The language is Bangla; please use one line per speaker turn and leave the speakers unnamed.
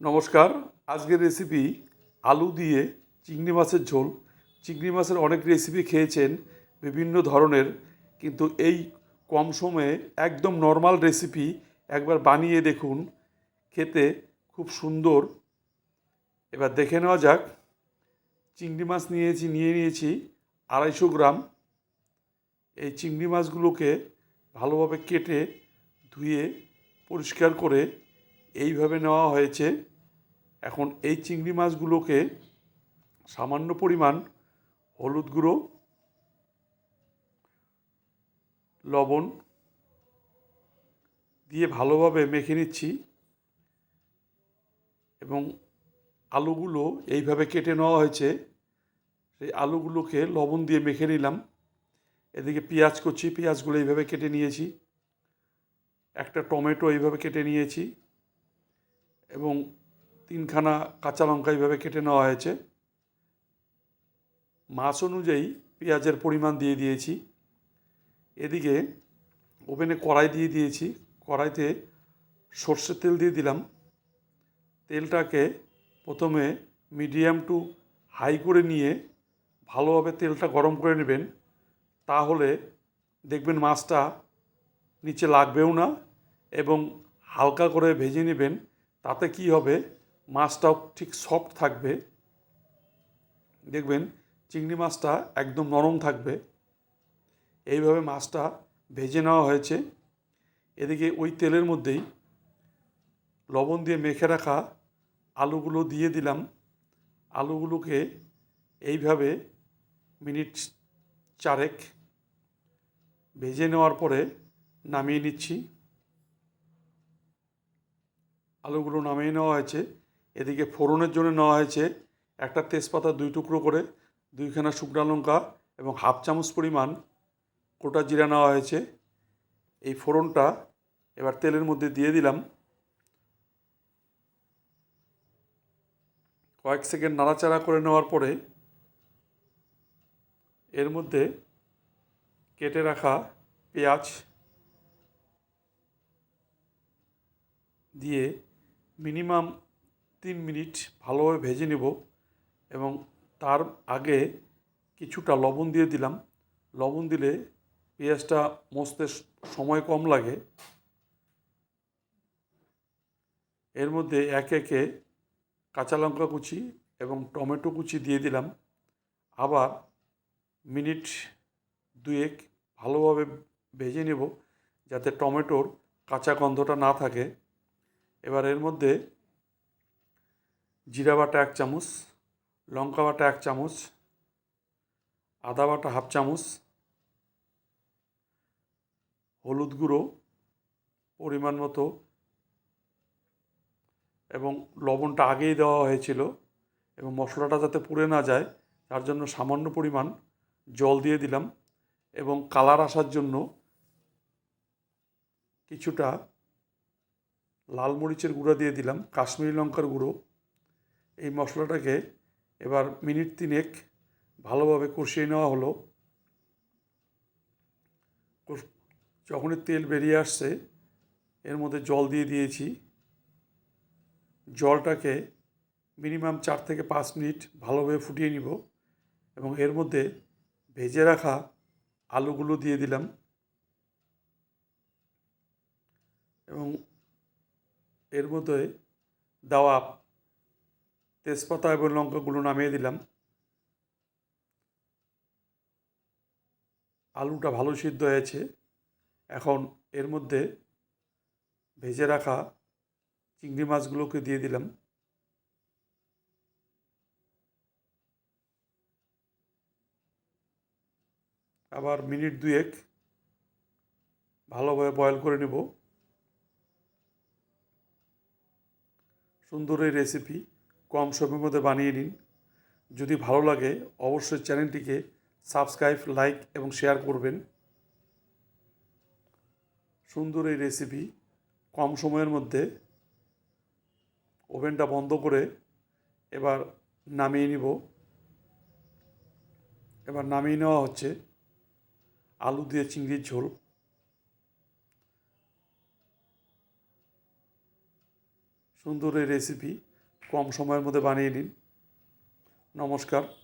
নমস্কার। আজকের রেসিপি আলু দিয়ে চিংড়ি মাছের ঝোল। চিংড়ি মাছের অনেক রেসিপি খেয়েছেন বিভিন্ন ধরনের, কিন্তু এই কম সময়ে একদম নর্মাল রেসিপি একবার বানিয়ে দেখুন, খেতে খুব সুন্দর। এবার দেখে নেওয়া যাক। চিংড়ি মাছ নিয়ে নিয়েছি 250 গ্রাম। এই চিংড়ি মাছগুলোকে ভালোভাবে কেটে ধুয়ে পরিষ্কার করে এইভাবে নেওয়া হয়েছে। এখন এই চিংড়ি মাছগুলোকে সামান্য পরিমাণ হলুদ গুঁড়ো, লবণ দিয়ে ভালোভাবে মেখে নিচ্ছি এবং আলুগুলো এইভাবে কেটে নেওয়া হয়েছে, সেই আলুগুলোকে লবণ দিয়ে মেখে নিলাম। এদিকে পেঁয়াজ করছি, পেঁয়াজগুলো এইভাবে কেটে নিয়েছি। একটা টমেটো এইভাবে কেটে নিয়েছি এবং 3খানা কাঁচা লঙ্কা এইভাবে কেটে নেওয়া হয়েছে। মাছ অনুযায়ী পেঁয়াজের পরিমাণ দিয়ে দিয়েছি। এদিকে ওভেনে কড়াই দিয়ে দিয়েছি। কড়াইতে সর্ষের তেল দিয়ে দিলাম। তেলটাকে প্রথমে মিডিয়াম টু হাই করে নিয়ে ভালোভাবে তেলটা গরম করে নেবেন, তাহলে দেখবেন মাছটা নিচে লাগবেও না এবং হালকা করে ভেজে নেবেন। তাতে কি হবে, মাছটাও ঠিক সফট থাকবে। দেখবেন চিংড়ি মাছটা একদম নরম থাকবে। এইভাবে মাছটা ভেজে নেওয়া হয়েছে। এদিকে ওই তেলের মধ্যেই লবণ দিয়ে মেখে রাখা আলুগুলো দিয়ে দিলাম। আলুগুলোকে এইভাবে মিনিট 4 ভেজে নেওয়ার পরে নামিয়ে নিচ্ছি। আলুগুলো নামিয়ে নেওয়া হয়েছে। এদিকে ফোড়নের জন্য নেওয়া হয়েছে একটা তেজপাতা 2 টুকরো করে, 2খানা শুকনো লঙ্কা এবং হাফ চামচ পরিমাণ গোটা জিরা নেওয়া হয়েছে। এই ফোড়নটা এবার তেলের মধ্যে দিয়ে দিলাম। কয়েক সেকেন্ড নাড়াচাড়া করে নেওয়ার পরে এর মধ্যে কেটে রাখা পেঁয়াজ দিয়ে মিনিমাম 3 মিনিট ভালোভাবে ভেজে নেব এবং তার আগে কিছুটা লবণ দিয়ে দিলাম। লবণ দিলে পেঁয়াজটা মজতে সময় কম লাগে। এর মধ্যে একে একে কাঁচা লঙ্কা কুচি এবং টমেটো কুচি দিয়ে দিলাম। আবার মিনিট 2 ভালোভাবে ভেজে নেব, যাতে টমেটোর কাঁচা গন্ধটা না থাকে। এবার এর মধ্যে জিরা বাটা 1 চামচ, লঙ্কা বাটা 1 চামচ, আদা বাটা হাফ চামচ, হলুদ গুঁড়ো পরিমাণ মতো এবং লবণটা আগেই দেওয়া হয়েছিল এবং মশলাটা যাতে পুড়ে না যায় তার জন্য সামান্য পরিমাণ জল দিয়ে দিলাম এবং কালার আসার জন্য কিছুটা লাল মরিচের গুঁড়ো দিয়ে দিলাম, কাশ্মীরি লঙ্কার গুঁড়ো। এই মশলাটাকে এবার মিনিট 3 ভালোভাবে কষিয়ে নেওয়া হলো। যখনই তেল বেরিয়ে আসছে এর মধ্যে জল দিয়ে দিয়েছি। জলটাকে মিনিমাম 4 থেকে 5 মিনিট ভালোভাবে ফুটিয়ে নিব এবং এর মধ্যে ভেজে রাখা আলুগুলো দিয়ে দিলাম এবং এর মধ্যে দেওয়া তেজপাতা এবং লঙ্কাগুলো নামিয়ে দিলাম। আলুটা ভালো সিদ্ধ হয়েছে। এখন এর মধ্যে ভেজে রাখা চিংড়ি মাছগুলোকে দিয়ে দিলাম। আবার মিনিট 2 ভালোভাবে বয়েল করে নেব। সুন্দর এই রেসিপি কম সময়ের মধ্যে বানিয়ে নিন। যদি ভালো লাগে অবশ্যই চ্যানেলটিকে সাবস্ক্রাইব, লাইক এবং শেয়ার করবেন। সুন্দর এই রেসিপি কম সময়ের মধ্যে। ওভেনটা বন্ধ করে এবার নামিয়ে নিব। এবার নামিয়ে নেওয়া হচ্ছে আলু দিয়ে চিংড়ির ঝোল। সুন্দর এই রেসিপি কম সময়ের মধ্যে বানিয়ে নিন। নমস্কার।